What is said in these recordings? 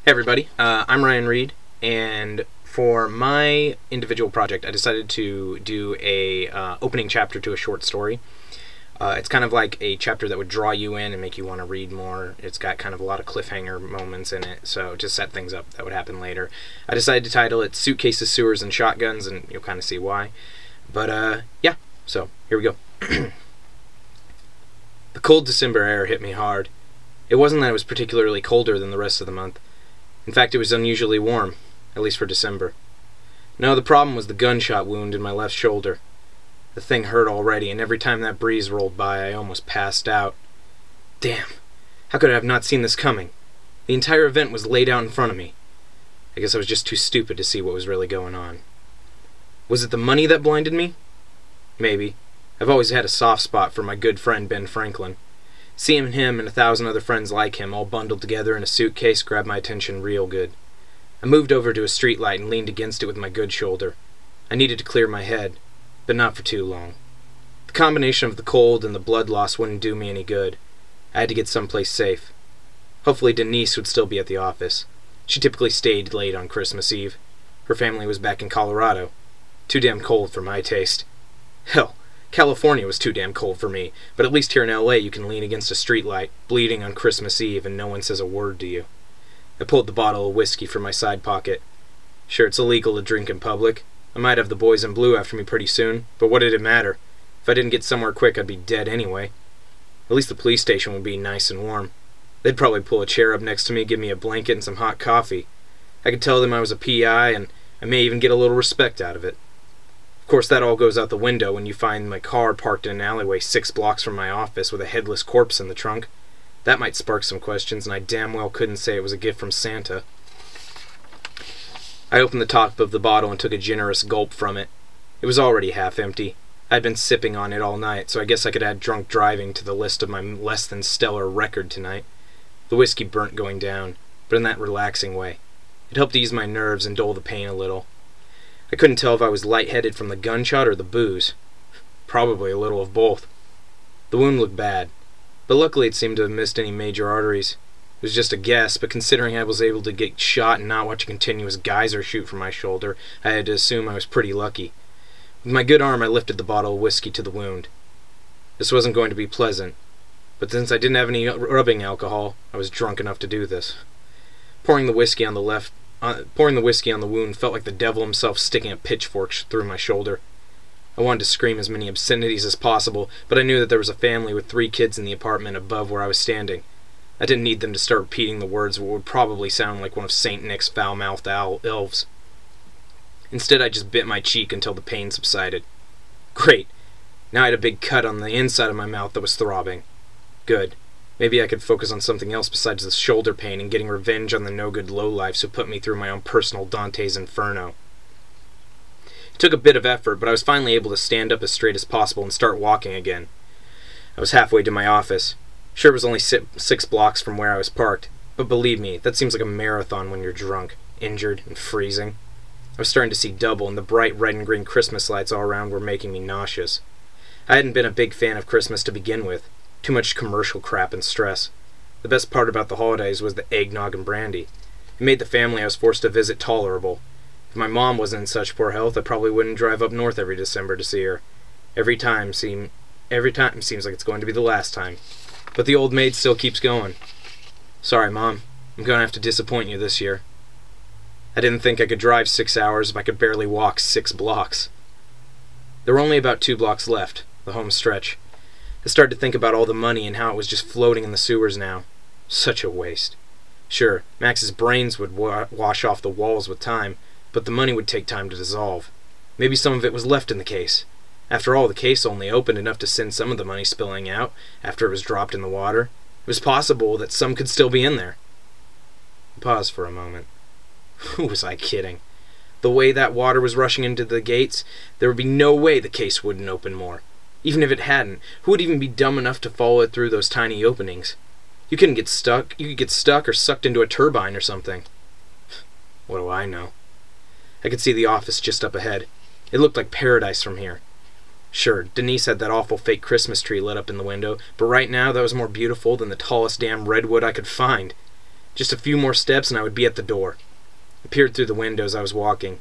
Hey everybody, I'm Ryan Reed, and for my individual project I decided to do a opening chapter to a short story. It's kind of like a chapter that would draw you in and make you want to read more. It's got kind of a lot of cliffhanger moments in it, so to set things up that would happen later. I decided to title it Suitcases, Sewers, and Shotguns, and you'll kind of see why. But yeah, so here we go. The cold December air hit me hard. It wasn't that it was particularly colder than the rest of the month. In fact, it was unusually warm, at least for December. No, the problem was the gunshot wound in my left shoulder. The thing hurt already, and every time that breeze rolled by, I almost passed out. Damn! How could I have not seen this coming? The entire event was laid out in front of me. I guess I was just too stupid to see what was really going on. Was it the money that blinded me? Maybe. I've always had a soft spot for my good friend Ben Franklin. Seeing him and 1,000 other friends like him all bundled together in a suitcase grabbed my attention real good. I moved over to a streetlight and leaned against it with my good shoulder. I needed to clear my head, but not for too long. The combination of the cold and the blood loss wouldn't do me any good. I had to get someplace safe. Hopefully Denise would still be at the office. She typically stayed late on Christmas Eve. Her family was back in Colorado. Too damn cold for my taste. Hell, California was too damn cold for me, but at least here in LA you can lean against a streetlight, bleeding on Christmas Eve, and no one says a word to you. I pulled the bottle of whiskey from my side pocket. Sure, it's illegal to drink in public. I might have the boys in blue after me pretty soon, but what did it matter? If I didn't get somewhere quick, I'd be dead anyway. At least the police station would be nice and warm. They'd probably pull a chair up next to me, give me a blanket and some hot coffee. I could tell them I was a PI, and I may even get a little respect out of it. Of course, that all goes out the window when you find my car parked in an alleyway 6 blocks from my office with a headless corpse in the trunk. That might spark some questions, and I damn well couldn't say it was a gift from Santa. I opened the top of the bottle and took a generous gulp from it. It was already half empty. I'd been sipping on it all night, so I guess I could add drunk driving to the list of my less-than-stellar record tonight. The whiskey burnt going down, but in that relaxing way. It helped ease my nerves and dull the pain a little. I couldn't tell if I was lightheaded from the gunshot or the booze. Probably a little of both. The wound looked bad, but luckily it seemed to have missed any major arteries. It was just a guess, but considering I was able to get shot and not watch a continuous geyser shoot from my shoulder, I had to assume I was pretty lucky. With my good arm I lifted the bottle of whiskey to the wound. This wasn't going to be pleasant, but since I didn't have any rubbing alcohol, I was drunk enough to do this. Pouring the whiskey on the wound felt like the devil himself sticking a pitchfork through my shoulder. I wanted to scream as many obscenities as possible, but I knew that there was a family with 3 kids in the apartment above where I was standing. I didn't need them to start repeating the words of what would probably sound like one of St. Nick's foul-mouthed elves. Instead, I just bit my cheek until the pain subsided. Great! Now I had a big cut on the inside of my mouth that was throbbing. Good. Maybe I could focus on something else besides the shoulder pain and getting revenge on the no-good lowlifes who put me through my own personal Dante's Inferno. It took a bit of effort, but I was finally able to stand up as straight as possible and start walking again. I was halfway to my office. Sure, it was only 6 blocks from where I was parked, but believe me, that seems like a marathon when you're drunk, injured, and freezing. I was starting to see double, and the bright red and green Christmas lights all around were making me nauseous. I hadn't been a big fan of Christmas to begin with. Too much commercial crap and stress. The best part about the holidays was the eggnog and brandy. It made the family I was forced to visit tolerable. If my mom wasn't in such poor health, I probably wouldn't drive up north every December to see her. Every time seems like it's going to be the last time. But the old maid still keeps going. Sorry, Mom. I'm going to have to disappoint you this year. I didn't think I could drive 6 hours if I could barely walk 6 blocks. There were only about 2 blocks left, the home stretch. I started to think about all the money and how it was just floating in the sewers now. Such a waste. Sure, Max's brains would wash off the walls with time, but the money would take time to dissolve. Maybe some of it was left in the case. After all, the case only opened enough to send some of the money spilling out after it was dropped in the water. It was possible that some could still be in there. I paused for a moment. Who was I kidding? The way that water was rushing into the gates, there would be no way the case wouldn't open more. Even if it hadn't, who would even be dumb enough to follow it through those tiny openings? You couldn't get stuck. You could get stuck or sucked into a turbine or something. What do I know? I could see the office just up ahead. It looked like paradise from here. Sure, Denise had that awful fake Christmas tree lit up in the window, but right now that was more beautiful than the tallest damn redwood I could find. Just a few more steps and I would be at the door. I peered through the window as I was walking.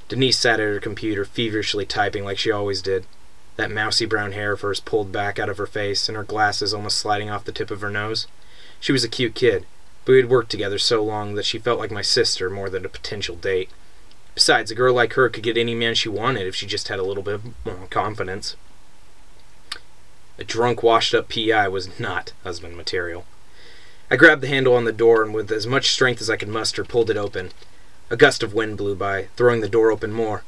Denise sat at her computer, feverishly typing like she always did. That mousy brown hair of hers pulled back out of her face, and her glasses almost sliding off the tip of her nose. She was a cute kid, but we had worked together so long that she felt like my sister more than a potential date. Besides, a girl like her could get any man she wanted if she just had a little bit more confidence. A drunk, washed-up PI was not husband material. I grabbed the handle on the door and with as much strength as I could muster pulled it open. A gust of wind blew by, throwing the door open more.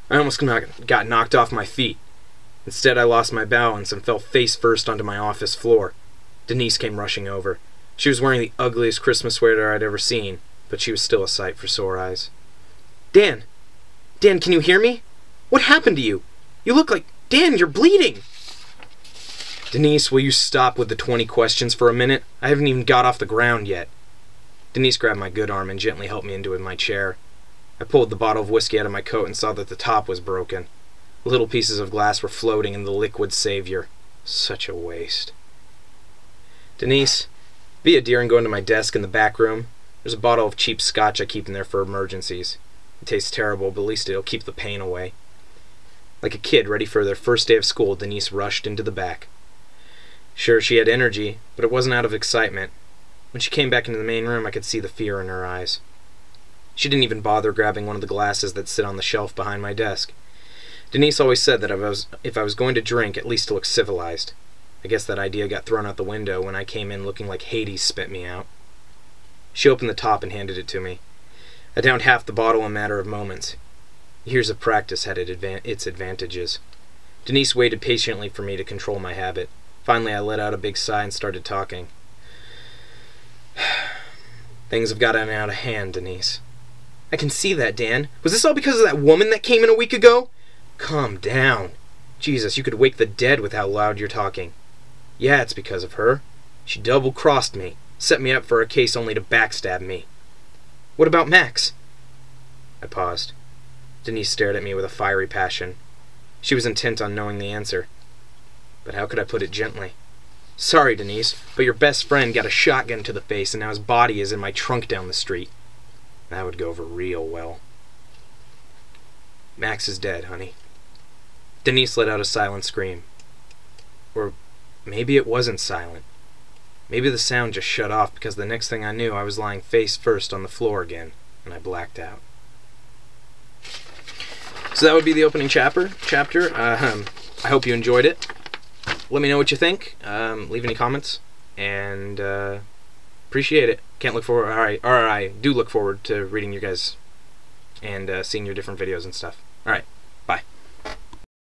I almost got knocked off my feet. Instead, I lost my balance and fell face first onto my office floor. Denise came rushing over. She was wearing the ugliest Christmas sweater I'd ever seen, but she was still a sight for sore eyes. Dan! Dan, can you hear me? What happened to you? You look like... Dan, you're bleeding! Denise, will you stop with the 20 questions for a minute? I haven't even got off the ground yet. Denise grabbed my good arm and gently helped me into my chair. I pulled the bottle of whiskey out of my coat and saw that the top was broken. Little pieces of glass were floating in the liquid savior. Such a waste. Denise, be a dear and go into my desk in the back room. There's a bottle of cheap scotch I keep in there for emergencies. It tastes terrible, but at least it'll keep the pain away. Like a kid ready for their first day of school, Denise rushed into the back. Sure, she had energy, but it wasn't out of excitement. When she came back into the main room, I could see the fear in her eyes. She didn't even bother grabbing one of the glasses that sit on the shelf behind my desk. Denise always said that if I was going to drink, at least to look civilized. I guess that idea got thrown out the window when I came in looking like Hades spit me out. She opened the top and handed it to me. I downed half the bottle in a matter of moments. Years of practice had its advantages. Denise waited patiently for me to control my habit. Finally, I let out a big sigh and started talking. Things have gotten out of hand, Denise. I can see that, Dan. Was this all because of that woman that came in a week ago? Calm down. Jesus, you could wake the dead with how loud you're talking. Yeah, it's because of her. She double-crossed me, set me up for a case only to backstab me. What about Max? I paused. Denise stared at me with a fiery passion. She was intent on knowing the answer. But how could I put it gently? Sorry, Denise, but your best friend got a shotgun to the face and now his body is in my trunk down the street. That would go over real well. Max is dead, honey. Denise let out a silent scream. Or maybe it wasn't silent. Maybe the sound just shut off because the next thing I knew I was lying face first on the floor again, and I blacked out. So that would be the opening chapter. I hope you enjoyed it. Let me know what you think. Leave any comments, and appreciate it. Can't look forward. I do look forward to reading you guys and seeing your different videos and stuff. All right.